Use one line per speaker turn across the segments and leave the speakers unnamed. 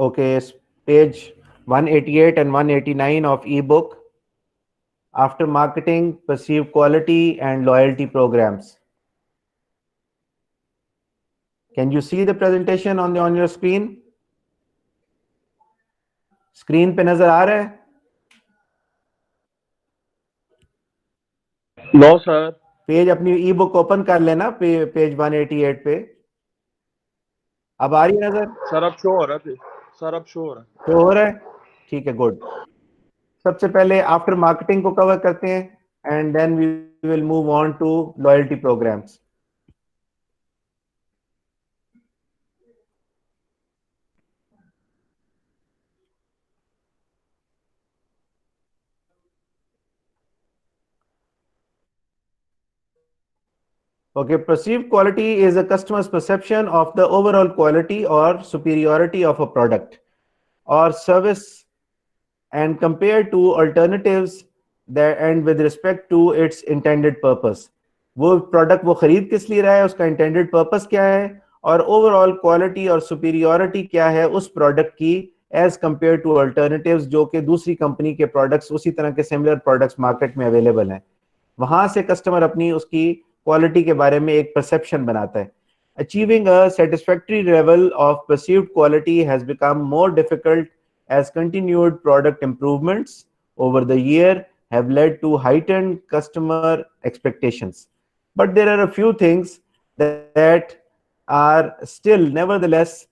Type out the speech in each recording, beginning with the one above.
Okay, page 188 and 189 of ebook, After Marketing, Perceived Quality and Loyalty Programs. Can you see the presentation on your screen? Screen पे नजर आ रहा है?
No sir.
Page अपनी ई book open कर लेना, page 188 पे। अब आ रही है नजर?
सर अब शो हो रहा है, सर अब शो हो रहा है।
तो हो रहा है, ठीक है, गुड। सबसे पहले आफ्टर मार्केटिंग को कवर करते हैं and then we will move on to loyalty programmes. Okay, perceived quality is a customer's perception of the overall quality or superiority of a product or service and compared to alternatives that and with respect to its intended purpose. वो product वो खरीद किस लिए रहा है, उसका intended purpose क्या है, और ओवरऑल क्वालिटी और सुपीरियोरिटी क्या है उस प्रोडक्ट की एज कंपेयर टू अल्टरनेटिव्स, जो कि दूसरी कंपनी के प्रोडक्ट्स, उसी तरह के सिमिलर प्रोडक्ट्स मार्केट में अवेलेबल हैं। वहां से कस्टमर अपनी उसकी क्वालिटी के बारे में एक परसेप्शन बनाता है। Achieving a satisfactory level of perceived quality has become more difficult as continued product improvements over the year have led to heightened customer expectations. But there are a few things that are still nevertheless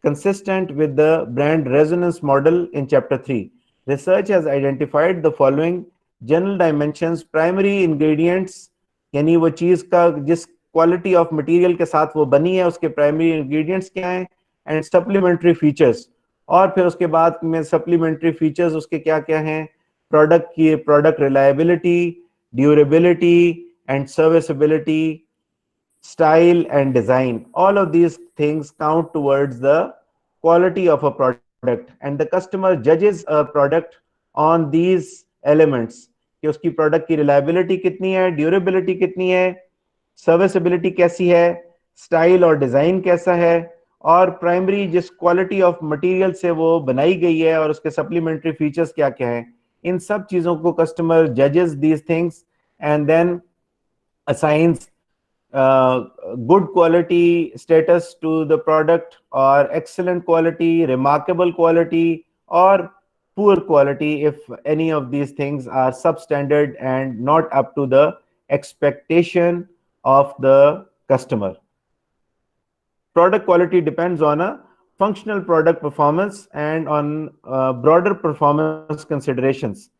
consistent with the brand resonance model in chapter 3. Research has identified the following general dimensions: primary ingredients, यानी वो चीज का जिस quality of material के साथ वो बनी है उसके प्राइमरी इंग्रेडिएंट्स क्या हैं, एंड सप्लीमेंट्री फीचर्स, और फिर उसके बाद में सप्लीमेंट्री फीचर्स उसके क्या क्या हैं, प्रोडक्ट की product reliability, durability and serviceability, style and design. All of these things count towards the quality of a product, and the customer judges a product on these elements कि उसकी product की reliability कितनी है, durability कितनी है, serviceability कैसी है, style और डिजाइन कैसा है, और प्राइमरी जिस क्वालिटी ऑफ मटेरियल से वो बनाई गई है और उसके सप्लीमेंट्री फीचर्स क्या क्या हैं। इन सब चीजों को कस्टमर जजेस these things and then assigns good quality status to the product, or excellent quality, remarkable quality, or poor quality if any of these things are substandard and not up to the expectation of the customer. Product quality depends on a functional product performance and on broader performance considerations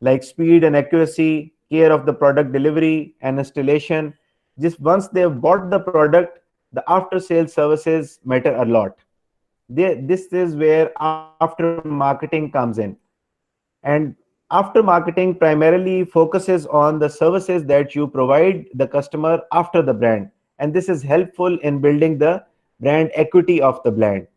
like speed and accuracy, care of the product delivery and installation. Just once they've bought the product, the after sales services matter a lot. This is where after marketing comes in. And after marketing primarily focuses on the services that you provide the customer after the brand. And this is helpful in building the brand equity of the brand.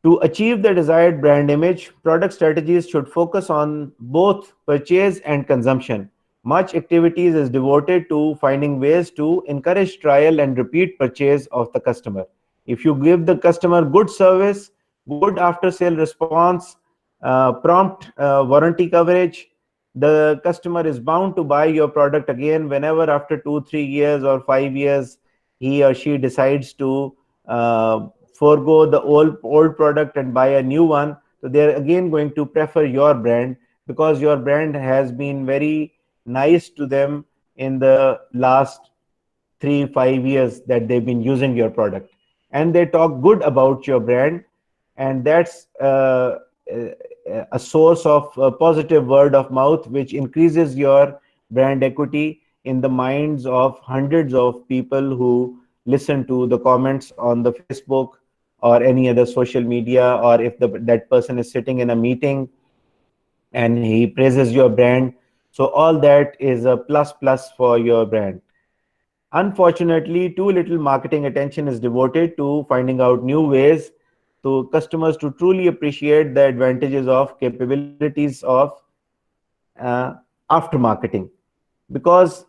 To achieve the desired brand image, product strategies should focus on both purchase and consumption. Much activities is devoted to finding ways to encourage trial and repeat purchase of the customer. If you give the customer good service, good after sale response, prompt warranty coverage, the customer is bound to buy your product again whenever after 2-3 years or 5 years he or she decides to forego the old product and buy a new one. So they're again going to prefer your brand because your brand has been very nice to them in the last 3-5 years that they've been using your product, and they talk good about your brand, and that's a source of positive word of mouth which increases your brand equity in the minds of hundreds of people who listen to the comments on the Facebook or any other social media, or if that person is sitting in a meeting and he praises your brand. So all that is a plus plus for your brand. Unfortunately, too little marketing attention is devoted to finding out new ways to customers to truly appreciate the advantages of capabilities of uh, after marketing, because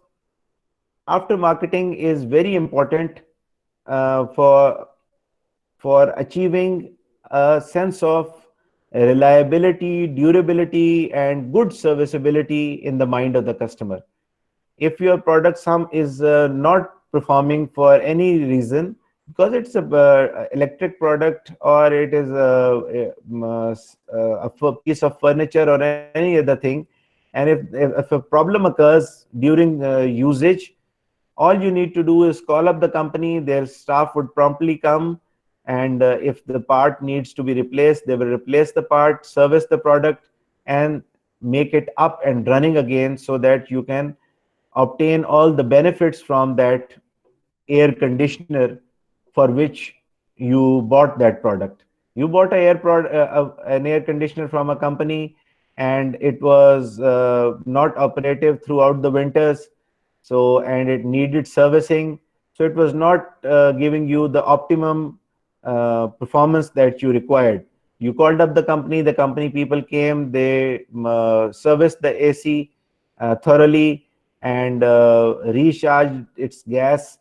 after marketing is very important for achieving a sense of reliability, durability, and good serviceability in the mind of the customer. If your product sum is not performing for any reason, because it's a electric product, or it is a piece of furniture or any other thing, and if a problem occurs during usage, all you need to do is call up the company. Their staff would promptly come, and if the part needs to be replaced, they will replace the part, service the product, and make it up and running again, so that you can obtain all the benefits from that air conditioner for which you bought that product. You bought an air conditioner from a company, and it was not operative throughout the winters, so, and it needed servicing, so it was not giving you the optimum performance that you required. You called up the company people came, they serviced the AC thoroughly, and recharged its gas,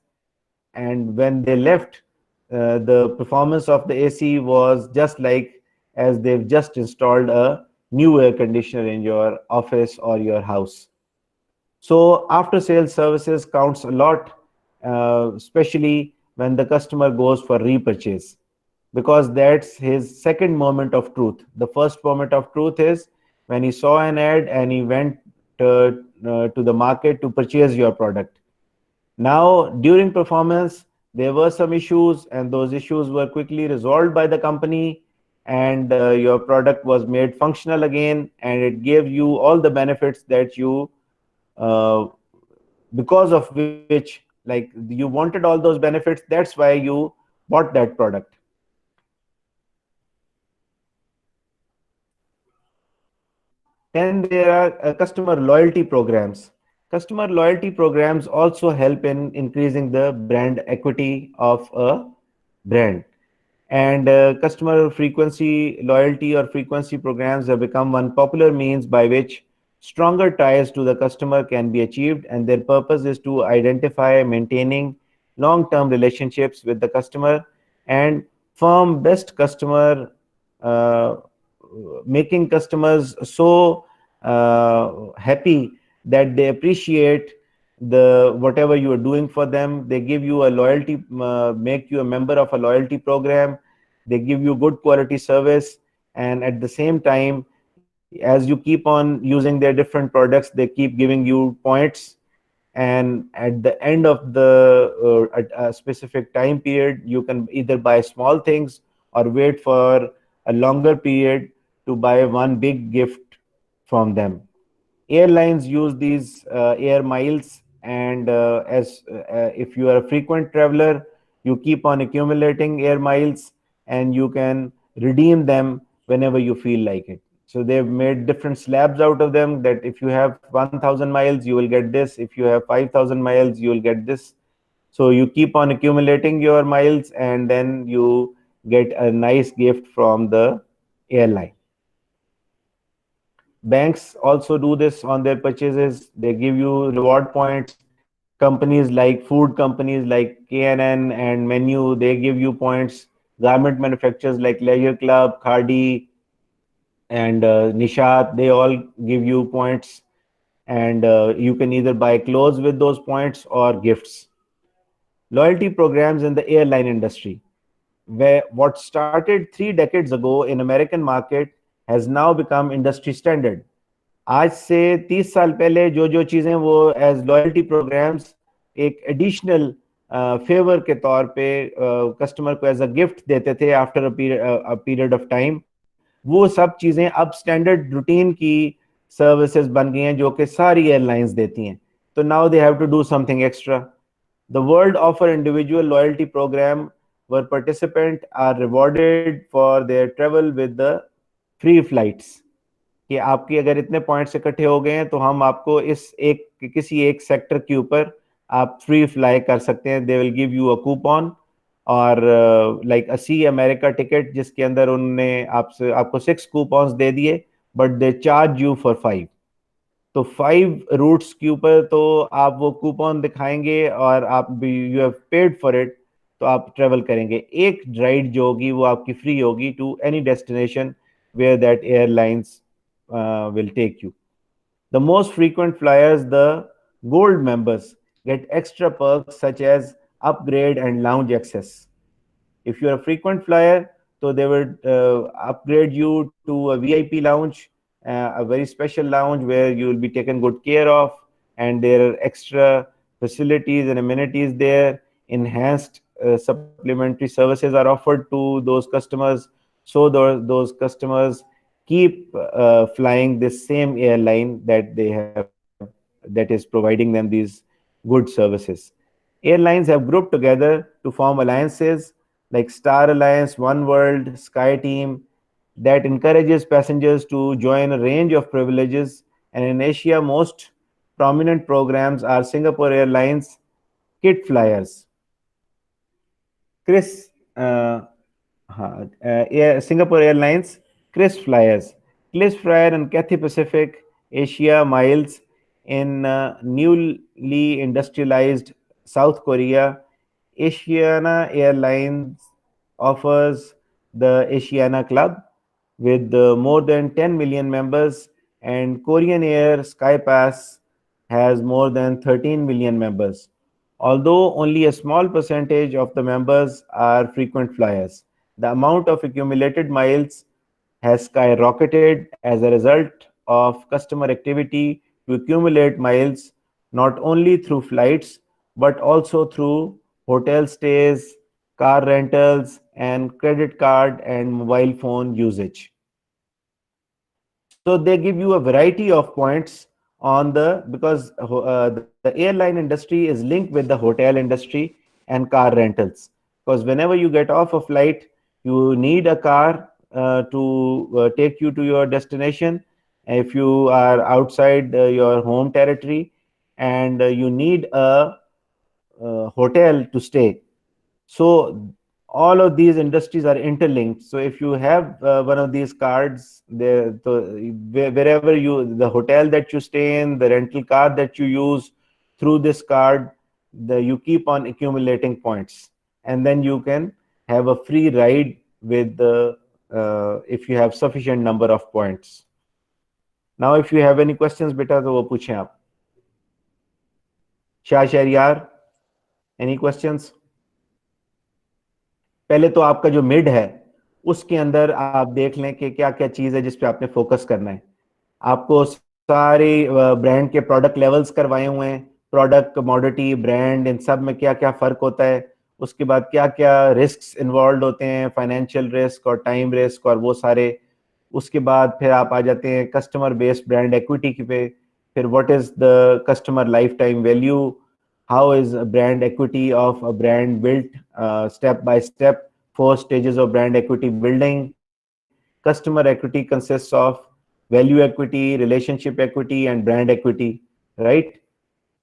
and when they left, the performance of the AC was just like as they've just installed a new air conditioner in your office or your house. So after sales services counts a lot, especially when the customer goes for repurchase, because that's his second moment of truth. The first moment of truth is when he saw an ad and he went to the market to purchase your product. Now, during performance, there were some issues, and those issues were quickly resolved by the company, and your product was made functional again, and it gave you all the benefits that you, uh, because of which, like, you wanted all those benefits. That's why you bought that product. Then there are customer loyalty programs. Customer loyalty programs also help in increasing the brand equity of a brand. And customer frequency loyalty or frequency programs have become one popular means by which stronger ties to the customer can be achieved, and their purpose is to identify maintaining long-term relationships with the customer and firm best customer, uh, making customers so happy that they appreciate the whatever you are doing for them. They give you a loyalty, make you a member of a loyalty program. They give you good quality service, and at the same time, as you keep on using their different products, they keep giving you points, and at the end of the at a specific time period, you can either buy small things or wait for a longer period to buy one big gift from them. Airlines use these air miles, and as if you are a frequent traveler, you keep on accumulating air miles, and you can redeem them whenever you feel like it. So they've made different slabs out of them, that if you have 1000 miles you will get this, if you have 5000 miles you will get this. So you keep on accumulating your miles, and then you get a nice gift from the airline. Banks also do this on their purchases. They give you reward points. Companies like food companies like KNN and Menu, they give you points. Garment manufacturers like Leisure Club, Khadi, and Nishat, they all give you points. And you can either buy clothes with those points or gifts. Loyalty programs in the airline industry, where what started 3 decades ago in American market has now become industry standard. आज से 30 साल पहले जो जो चीजें वो as loyalty programmes एक additional favour के तौर पे कस्टमर को एज अ गिफ्ट देते थे after a period of time, वो सब चीजें अब स्टैंडर्ड रूटीन की सर्विसेज बन गई हैं जो कि सारी एयरलाइंस देती हैं. तो now they have to do something extra. The world offer individual loyalty program where participants are rewarded for their travel with the free flights. कि आपकी अगर इतने पॉइंट्स इकट्ठे हो गए हैं तो हम आपको इस एक किसी एक सेक्टर के ऊपर आप फ्री फ्लाई कर सकते हैं. They will give you a coupon और लाइक सी अमेरिका टिकट जिसके अंदर उन्होंने आपको 6 कूपन्स दे दिए but they charge you for 5. तो 5 रूट्स के ऊपर तो आप वो कूपन दिखाएंगे और आप you have paid for it, तो आप ट्रेवल करेंगे. एक राइड जो होगी वो आपकी फ्री होगी to any destination where that airlines will take you. The most frequent flyers, the gold members, get extra perks such as upgrade and lounge access. If you're a frequent flyer, so they would upgrade you to a VIP lounge, a very special lounge where you will be taken good care of, and there are extra facilities and amenities there. Enhanced supplementary services are offered to those customers, so those customers keep flying this same airline that they have, that is providing them these good services. Airlines have grouped together to form alliances like Star Alliance, One World, Sky Team, that encourages passengers to join a range of privileges. And in Asia, most prominent programs are Singapore Airlines Kit Flyers, Chris, Singapore Airlines, Chris Flyers, Chris Flyer and Cathay Pacific, Asia Miles in newly industrialized South Korea. Asiana Airlines offers the Asiana Club with more than 10 million members, and Korean Air SkyPass has more than 13 million members. Although only a small percentage of the members are frequent flyers, the amount of accumulated miles has skyrocketed as a result of customer activity to accumulate miles not only through flights but also through hotel stays, car rentals, and credit card and mobile phone usage. So they give you a variety of points on because the airline industry is linked with the hotel industry and car rentals. Because whenever you get off a flight, you need a car to take you to your destination. If you are outside your home territory, and you need a hotel to stay. So all of these industries are interlinked. So if you have one of these cards, wherever the hotel that you stay in, the rental car that you use, through this card, you keep on accumulating points, and then you can have a free ride with if you have sufficient number of points. Now, if you have any questions, beta, तो वो पूछें आप. Shah Shahriyar, any questions? पहले तो आपका जो mid है उसके अंदर आप देख लें कि क्या क्या चीज है जिस पे आपने फोकस करना है. आपको सारे ब्रांड के प्रोडक्ट लेवल्स करवाए हुए हैं, प्रोडक्ट कमोडिटी ब्रांड, इन सब में क्या क्या फर्क होता है, उसके बाद क्या क्या रिस्क्स इन्वॉल्व होते हैं, फाइनेंशियल रिस्क और टाइम रिस्क और वो सारे. उसके बाद फिर आप आ जाते हैं कस्टमर बेस्ड ब्रांड एक्विटी पे. फिर what is the customer life time value, how is a brand equity of a brand built step by step, 4 stages of brand equity building. Customer equity consists of value equity, relationship equity and brand equity, right?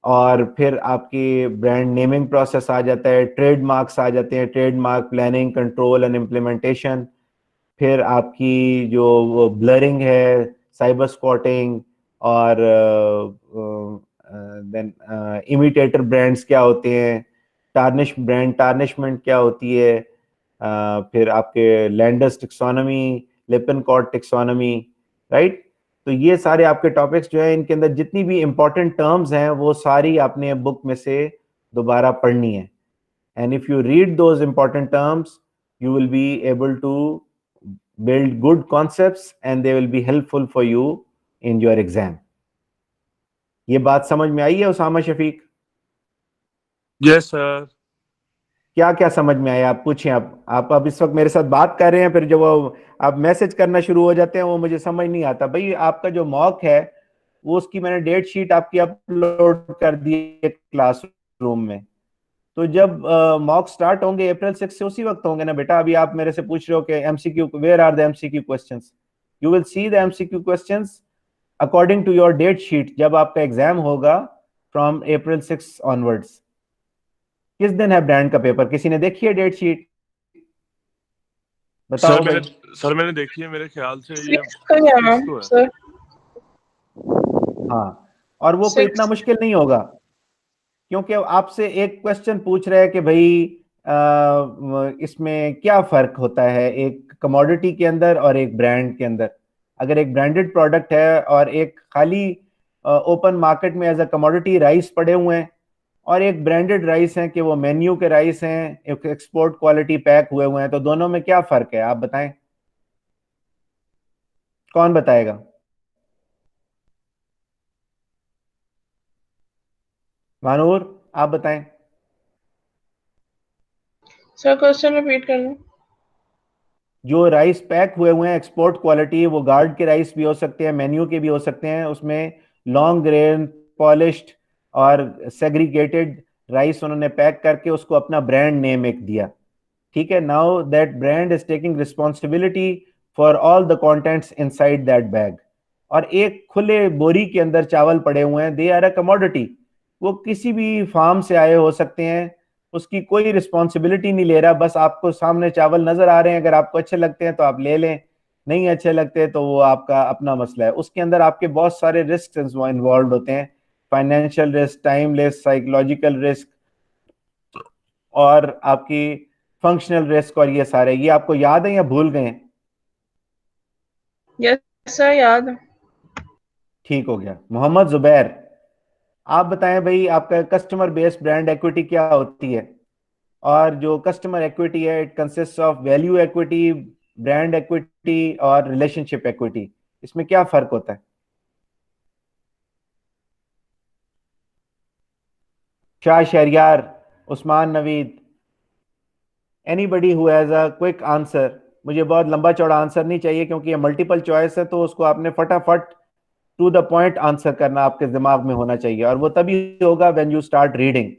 और फिर आपके brand naming process आ जाता है, trademarks आ जाते हैं, trademark planning, control and implementation. फिर आपकी जो ब्लरिंग है, साइबर स्पॉटिंग, और देन इमिटेटर ब्रांड्स क्या होते हैं, टार्निशमेंट क्या होती है, फिर आपके लैंडर्स टेक्सोनॉमी, लिपिनकॉट टेक्सोनॉमी, राइट. तो ये सारे आपके टॉपिक्स जो है, इनके अंदर जितनी भी इंपॉर्टेंट टर्म्स हैं वो सारी आपने बुक में से दोबारा पढ़नी है. And if you read those important terms, you will be able to build good concepts and they will be helpful for you in your exam. ये बात समझ में आई है उसामा शफीक?
Yes sir.
क्या क्या समझ में आया, आप पूछें. आप अब इस वक्त मेरे साथ बात कर रहे हैं, फिर जब वो आप मैसेज करना शुरू हो जाते हैं वो मुझे समझ नहीं आता. भाई आपका जो मॉक है वो उसकी मैंने डेट शीट आपकी अपलोड कर दी है क्लासरूम में, तो जब मॉक स्टार्ट होंगे अप्रैल 6 से उसी वक्त होंगे ना बेटा। अभी आप मेरे से पूछ रहे हो कि MCQ, where are the MCQ questions? You will see the MCQ questions according to your date sheet जब आपका एग्जाम होगा फ्रॉम अप्रैल 6 ऑनवर्ड्स। किस दिन है ब्रांड का पेपर? किसी ने देखी है डेट शीट? बताओ भाई।
सर मैंने देखी है, मेरे ख्याल से ये
6 को है
6 को है।
सर।
हाँ, और वो कोई इतना
6
मुश्किल नहीं होगा, क्योंकि आपसे एक क्वेश्चन पूछ रहा है कि भाई इसमें क्या फर्क होता है एक कमोडिटी के अंदर और एक ब्रांड के अंदर। अगर एक ब्रांडेड प्रोडक्ट है और एक खाली ओपन मार्केट में एज अ कमोडिटी राइस पड़े हुए हैं, और एक ब्रांडेड राइस हैं कि वो मेन्यू के राइस हैं, एक एक्सपोर्ट क्वालिटी पैक हुए हुए हैं, तो दोनों में क्या फर्क है आप बताएं? कौन बताएगा? मानूर, आप बताएं।
सर क्वेश्चन रिपीट करना।
जो राइस पैक हुए हुए हैं एक्सपोर्ट क्वालिटी, वो गार्ड के राइस भी हो सकते हैं, मेन्यू के भी हो सकते हैं, उसमें लॉन्ग ग्रेन पॉलिश्ड और सेग्रीगेटेड राइस उन्होंने पैक करके उसको अपना ब्रांड नेम एक दिया। ठीक है, now that brand is taking responsibility for all the contents inside that bag. और एक खुले बोरी के अंदर चावल पड़े हुए हैं, दे आर अ कमोडिटी। वो किसी भी फार्म से आए हो सकते हैं, उसकी कोई रिस्पॉन्सिबिलिटी नहीं ले रहा, बस आपको सामने चावल नजर आ रहे हैं, अगर आपको अच्छे लगते हैं तो आप ले लें, नहीं अच्छे लगते तो वो आपका अपना मसला है। उसके अंदर आपके बहुत सारे रिस्क इन्वॉल्व होते हैं, financial risk, time risk, psychological risk और आपकी फंक्शनल रिस्क, और ये सारे, ये आपको याद है या भूल गए हैं?
यस सर, याद है।
ठीक हो गया। मोहम्मद जुबैर, आप बताएं भाई, आपका कस्टमर बेस्ड ब्रांड एक्विटी क्या होती है? और जो कस्टमर एक्विटी है, it consist of value equity, brand equity और रिलेशनशिप एक्विटी। इसमें क्या फर्क होता है? Shah Shahryar, Usman Naveed, anybody who has a quick answer. मुझे बहुत लंबा चौड़ा आंसर नहीं चाहिए, क्योंकि ये मल्टीपल चॉइस है, तो उसको आपने फटाफट टू द पॉइंट आंसर करना आपके दिमाग में होना चाहिए, और वो तभी होगा when you start reading.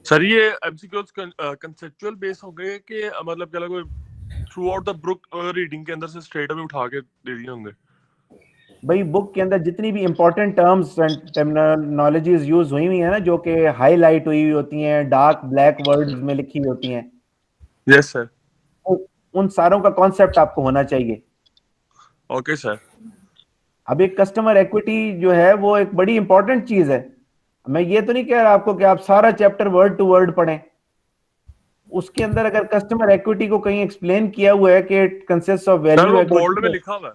Sir ये एमसीक्यूज कंसेप्चुअल बेस हो गए कि मतलब क्या कोई through out the book reading के अंदर से स्ट्रेट अवे उठा के दे दिए होंगे?
भाई बुक के अंदर जितनी भी important terms and terminologies use हुई हुई है ना, जो कि हाईलाइट हुई हुई होती हैं, डार्क ब्लैक वर्ड्स में लिखी हुई होती हैं,
यस सर।
उन सारों का कॉन्सेप्ट आपको होना चाहिए।
Okay sir.
अब एक कस्टमर इक्विटी जो है वो एक बड़ी इंपॉर्टेंट चीज है। मैं ये तो नहीं कह रहा आपको कि आप सारा चैप्टर वर्ड टू वर्ड पढ़ें। उसके अंदर अगर कस्टमर इक्विटी को कहीं एक्सप्लेन किया हुआ है कि it consist of
sir
value
वो बोल्ड में
इक्विटी,
लिखा हुआ है।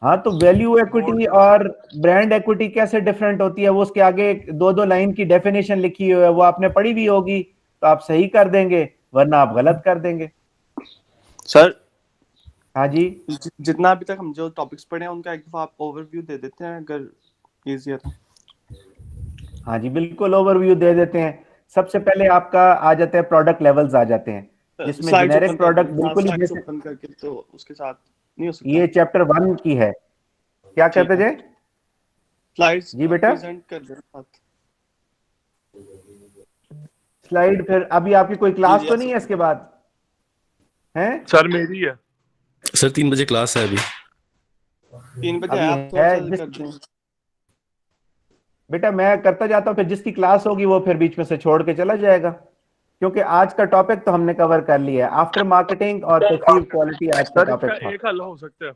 हाँ, तो वैल्यू इक्विटी और ब्रांड इक्विटी कैसे डिफरेंट होती है, वो उसके आगे दो दो लाइन की डेफिनेशन लिखी हुई है, वो आपने पढ़ी भी होगी तो आप सही कर देंगे, वरना आप गलत कर देंगे।
सर
हाँ जी,
जितना अभी तक हम जो टॉपिक्स पढ़े हैं उनका एक दफा आप ओवरव्यू दे देते हैं अगर इजी है तो।
हाँ जी, बिल्कुल ओवरव्यू दे देते हैं। सबसे पहले आपका आ जाते हैं प्रोडक्ट लेवल्स आ जाते हैं, जिसमें
स्लाइड्स
जेनेरिक
ओपन
प्रोडक्ट
करके,
बिल्कुल ही
स्लाइड्स
जैसे
ओपन करके तो उसके साथ नहीं हो सकता।
ये चैप्टर 1 की है। क्या
ठीक
कहते
है।
थे?
स्लाइड्स
जी बेटा,
प्रेजेंट कर देना साथ।
स्लाइड फिर अभी आपकी कोई क्लास तो नहीं है इसके बाद? हैं
सर मेरी है।
सर 3 बजे क्लास है अभी।
3 बजे
अभी
आप थोड़ा
है
सा कर दें।
बेटा मैं करता जाता हूँ, फिर जिसकी क्लास होगी वो फिर बीच में से छोड़ के चला जाएगा, क्योंकि आज का टॉपिक तो हमने कवर कर लिया है। आफ्टर मार्केटिंग और परसीव क्वालिटी आज का
सर
टॉपिक
इसका
था।
एक हल हो सकता है,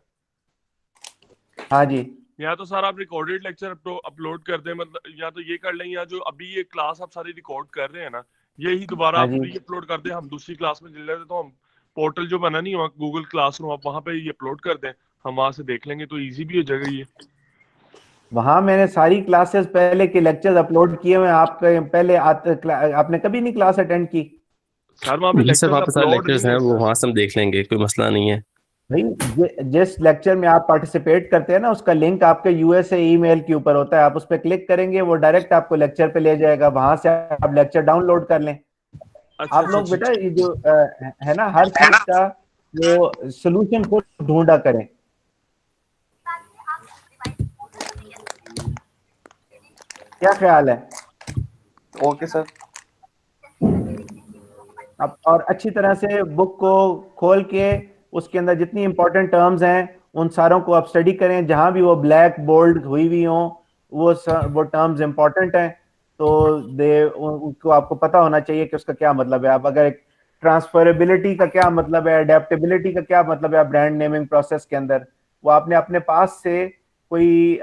हाँ जी,
या तो सर आप रिकॉर्डेड लेक्चर अपलोड कर दें, मतलब या तो ये कर लें, या जो अभी ये क्लास आप सारी रिकॉर्ड कर रहे हैं ना, यही दोबारा
हाँ
आप
जी,
री अपलोड कर दें, हम दूसरी क्लास में चले जाते, तो हम पोर्टल जो बना नहीं हुआ गूगल क्लासरूम, आप वहां पे ये अपलोड कर दें, हम वहां से देख लेंगे, तो इजी भी हो जाएगा ये।
वहां मैंने सारी क्लासेस पहले के लेक्चर्स अपलोड किए हुए हैं। आपके पहले आपने कभी नहीं क्लास अटेंड की?
सर वहां पे
जी सर,
लेक्चर्स
वहाँ पे सारे
अपलोड
लेक्चर्स
नहीं
हैं,
है
वो
सर।
वहाँ से हम देख लेंगे, कोई मसला नहीं है।
भाई जिस लेक्चर में आप पार्टिसिपेट करते हैं ना, उसका लिंक आपके यूएसए ईमेल के ऊपर होता है, आप उस पर क्लिक करेंगे, वो डायरेक्ट आपको लेक्चर पे ले जाएगा, वहां से आप लेक्चर डाउनलोड कर लें।
अच्छा
आप
अच्छा
लोग बेटा
अच्छा।
ये जो है ना, हर चीज का वो सोल्यूशन खुद ढूंढा करें। क्या ख्याल है?
Okay sir.
अब और अच्छी तरह से बुक को खोल के उसके अंदर जितनी इंपॉर्टेंट टर्म्स हैं उन सारों को आप स्टडी करें, जहां भी वो ब्लैक बोल्ड हुई हुई हो वो टर्म्स इंपॉर्टेंट हैं, तो उनको आपको पता होना चाहिए कि उसका क्या मतलब है। आप अगर ट्रांसफरेबिलिटी का क्या मतलब है, अडेप्टेबिलिटी का क्या मतलब है ब्रांड नेमिंग प्रोसेस के अंदर, वो आपने अपने पास से कोई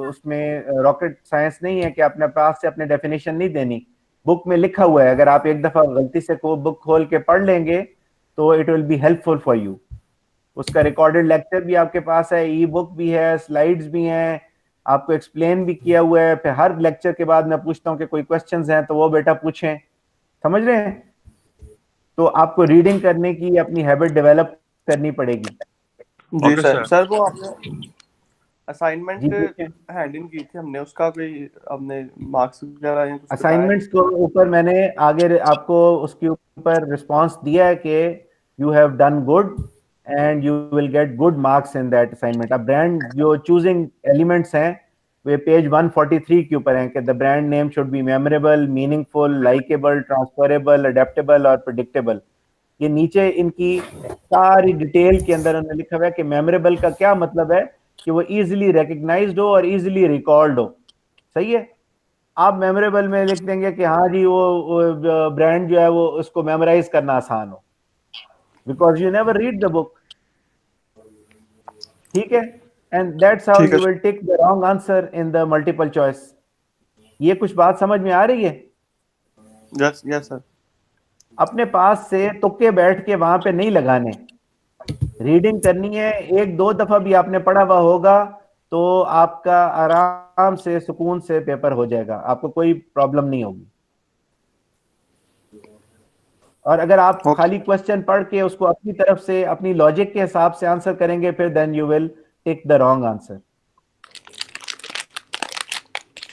उसमें रॉकेट साइंस नहीं है कि अपने पास से अपने डेफिनेशन नहीं देनी, बुक में लिखा हुआ है। अगर आप एक दफा गलती से को बुक खोल के पढ़ लेंगे तो it will be helpful for you. उसका रिकॉर्डेड लेक्चर भी आपके पास है, ई बुक भी है, स्लाइड्स भी हैं, आपको एक्सप्लेन भी किया हुआ है। फिर हर लेक्चर के बाद मैं पूछता हूँ कि कोई क्वेश्चंस हैं तो वो बेटा पूछें, समझ रहे हैं। तो आपको रीडिंग करने की अपनी हैबिट डेवलप करनी पड़ेगी।
जी
Okay,
सर।
sir.
सर वो आपने असाइनमेंट
जी पूछें।
हैंडल की थी हमने, उसका कोई हमने मार्क्स वगैरह या कुछ बताया?
असाइनमेंट्स को ऊपर मैंने आगे आपको उसके ऊपर रिस्पांस दिया है कि you have done good and you will get good marks in that assignment. अब ब्रांड जो चूजिंग एलिमेंट्स हैं वे पेज 143 के ऊपर हैं कि the brand name should be memorable, meaningful, likeable, transferable, adaptable और प्रेडिक्टेबल। ये नीचे इनकी सारी डिटेल के अंदर उन्होंने लिखा हुआ है कि मेमोरेबल का क्या मतलब है कि वो इजीली रिकग्नाइज्ड हो और इजीली रिकॉल्ड हो। सही है। आप मेमोरेबल में लिख देंगे कि हाँ जी वो ब्रांड जो है वो उसको मेमोराइज करना आसान हो, because you never read the book. ठीक है, एंड दैट्स हाउ
ठीक है।
You will take the wrong answer in the multiple choice. ये कुछ बात समझ में आ रही है?
Yes yes sir.
अपने पास से तुक्के बैठ के वहां पे नहीं लगाने, रीडिंग करनी है। एक दो दफा भी आपने पढ़ा हुआ होगा तो आपका आराम से सुकून से पेपर हो जाएगा, आपको कोई प्रॉब्लम नहीं होगी। और अगर आप
ओके।
खाली क्वेश्चन पढ़ के उसको अपनी तरफ से अपनी लॉजिक के हिसाब से आंसर करेंगे फिर then you will take the wrong answer.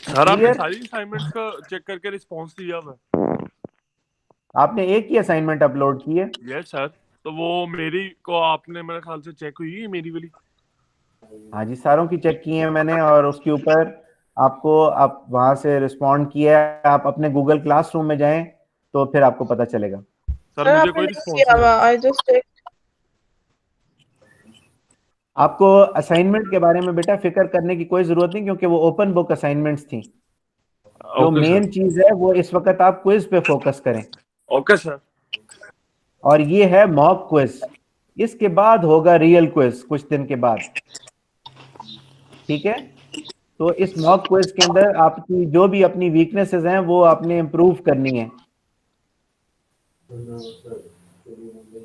Sir आपने
क्लियर?
सारी असाइनमेंट्स का चेक करके रिस्पांस दिया हुआ है?
आपने एक ही असाइनमेंट अपलोड की है?
Yes sir. तो वो मेरी को आपने मेरे ख्याल से चेक हुई है मेरी वाली?
हाँ जी, सारों की चेक की है मैंने, और उसके ऊपर आपको आप वहां से रिस्पॉन्ड किया है। आप अपने गूगल क्लासरूम में जाएं तो फिर आपको पता चलेगा।
सर
सर
मुझे
आपने
कोई
नहीं
रिस्पांस
किया
नहीं
हुआ,
आया।
I just check.
आपको असाइनमेंट के बारे में बेटा फिक्र करने की कोई जरूरत नहीं, क्योंकि वो ओपन बुक असाइनमेंट्स थी। जो
ओके
मेन
सर।
चीज है वो इस वक्त आप क्विज पे फोकस करें,
ओके सर।
और ये है मॉक क्विज। इसके बाद होगा रियल क्विज कुछ दिन के बाद। ठीक है, तो इस मॉक क्विज के अंदर आपकी जो भी अपनी वीकनेसेस हैं वो आपने इंप्रूव करनी है।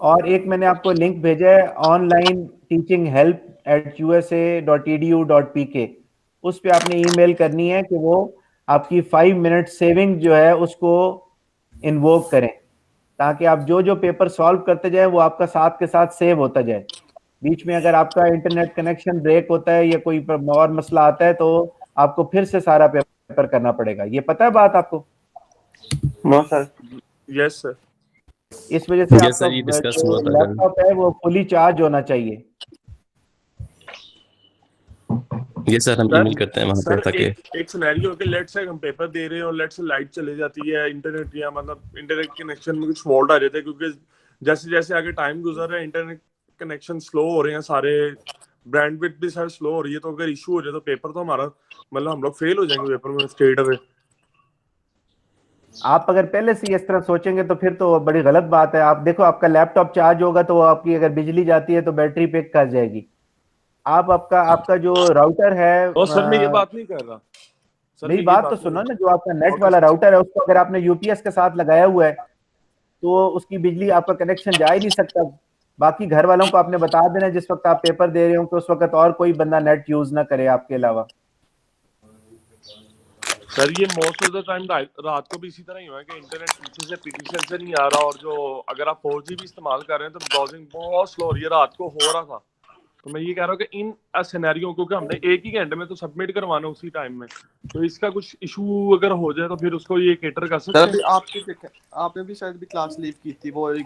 और एक मैंने आपको लिंक भेजा है, ऑनलाइन टीचिंग हेल्प @usa.edu.pk। उस पे आपने ईमेल करनी है कि वो आपकी 5 मिनट सेविंग जो है उसको इन्वोक करें, ताकि आप जो जो पेपर सॉल्व करते जाए वो आपका साथ के साथ सेव होता जाए। बीच में अगर आपका इंटरनेट कनेक्शन ब्रेक होता है या कोई और मसला आता है तो आपको फिर से सारा पेपर करना पड़ेगा। ये पता है बात आपको?
No sir.
Yes sir.
इस वजह से
यस
आपका
सर, ये डिस्कस
जो
हुआ था कल।
लैपटॉप है वो फुली चार्ज होना चाहिए।
ये सर हम
सर
ईमेल करते हैं वहां पे
सर
ताकि
एक सिनेरियो है कि लेट्स से हम पेपर दे रहे हैं और लेट्स से लाइट चली जाती है, इंटरनेट या मतलब इंटरनेट कनेक्शन में कुछ फॉल्ट आ जाता है, क्योंकि जैसे जैसे आगे टाइम गुजर रहा है इंटरनेट कनेक्शन स्लो हो रहे हैं, सारे बैंडविड्थ भी सर स्लो हो रही है, तो अगर इशू हो जाए तो पेपर तो हमारा मतलब हम लोग फेल हो जाएंगे पेपर में स्ट्रेट अवे।
आप अगर पहले से ही इस तरह सोचेंगे तो फिर तो बड़ी गलत बात है। आप देखो, आपका लैपटॉप चार्ज होगा तो आपकी अगर बिजली जाती है तो बैटरी पिक कर जाएगी। आप आपका आपका जो राउटर है,
और सर मैं ये बात नहीं कर रहा सर,
मेरी
मैं ये
बात तो
बात
सुनो
नहीं।
ना, जो आपका नेट
ओके
वाला
सर।
राउटर है उसको अगर आपने यूपीएस के साथ लगाया हुआ है तो उसकी बिजली, आपका कनेक्शन जा ही नहीं सकता। बाकी घर वालों को आपने बता देना जिस वक्त आप पेपर दे रहे हो कि उस वक्त और कोई बंदा नेट यूज ना करे आपके अलावा।
सर ये मोस्ट ऑफ द टाइम रात को भी इसी तरह ही हुआ है कि इंटरनेट पीछे से पीटीशन से नहीं आ रहा, और जो अगर आप 4G भी इस्तेमाल कर रहे हैं तो ब्राउजिंग बहुत स्लो हो रही है, रात को हो रहा था। तो मैं ये कह रहा हूँ कि इन सिनेरियो, क्योंकि हमने एक ही घंटे में तो सबमिट करवाना उसी टाइम में, तो इसका कुछ इशू अगर हो जाए तो फिर उसको ये केटर कर
सर
सकते
अभी
हैं।
आपने भी शायद भी क्लास लीव की थी, वो एक